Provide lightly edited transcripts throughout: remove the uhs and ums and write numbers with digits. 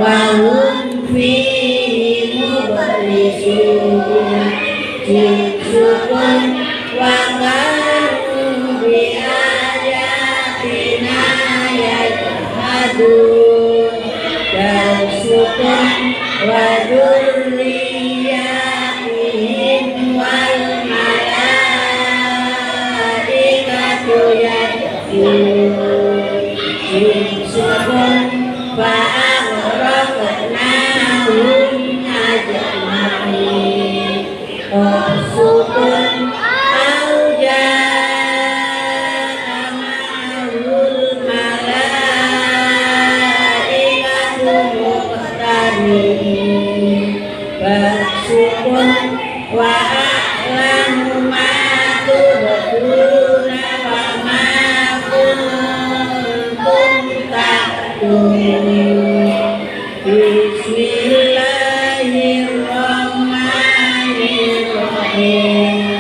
wa hum fihi mublisun jisukun wa kanu bi ayatina yajhadun dasukun wa dzurriyyatihim wal malaikatu yajhadun jisukun wa aghraqnahum ajma'in dasukun Basukun wa a'lamu ma tubduna wa ma kuntum taktumun Bismillahirrahmanirrahim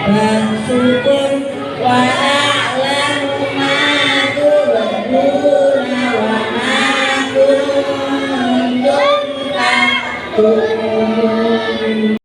Basukun wa a'lamu ma tubduna wa ma kuntum taktumun